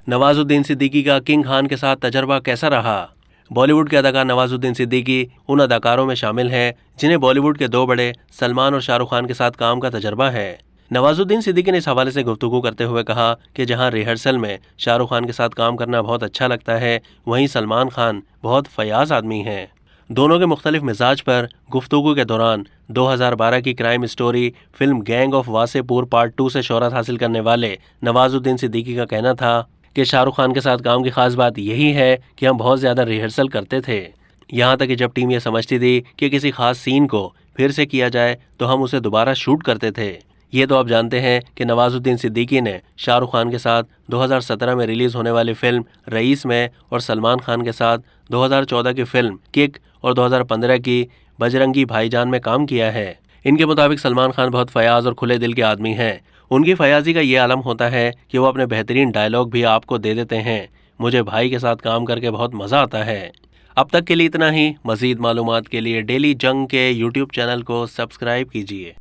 नवाजुद्दीन सिद्दीकी का किंग खान के साथ तजर्बा कैसा रहा? बॉलीवुड के अदाकार नवाजुद्दीन सिद्दीकी उन अदाकारों में शामिल हैं जिन्हें बॉलीवुड के दो बड़े सलमान और शाहरुख खान के साथ काम का तजर्बा है। नवाजुद्दीन सिद्दीकी ने इस हवाले से गुफ्तगू करते हुए कहा कि जहां रिहर्सल में शाहरुख खान के साथ काम करना बहुत अच्छा लगता है, वहीं सलमान खान बहुत फयाज आदमी हैं। दोनों के मुख्तलिफ मिजाज पर गुफ्तगू के दौरान 2012 की crime story film gang of Wasseypur part 2 से शोहरत हासिल करने वाले नवाजुद्दीन सिद्दीकी का कहना था कि शाहरुख खान के साथ काम की खास बात यही है कि हम बहुत ज़्यादा रिहर्सल करते थे। यहाँ तक कि जब टीम ये समझती थी कि किसी खास सीन को फिर से किया जाए तो हम उसे दोबारा शूट करते थे। ये तो आप जानते हैं कि नवाजुद्दीन सिद्दीकी ने शाहरुख खान के साथ 2017 में रिलीज़ होने वाली फिल्म रईस में और सलमान खान के साथ 2014 की फिल्म किक और 2015 की बजरंगी भाईजान में काम किया है। इनके मुताबिक सलमान खान बहुत फयाज और खुले दिल के आदमी हैं। उनकी फयाजी का ये आलम होता है कि वो अपने बेहतरीन डायलॉग भी आपको दे देते हैं। मुझे भाई के साथ काम करके बहुत मज़ा आता है। अब तक के लिए इतना ही। मज़ीद मालूमात के लिए डेली जंग के यूट्यूब चैनल को सब्सक्राइब कीजिए।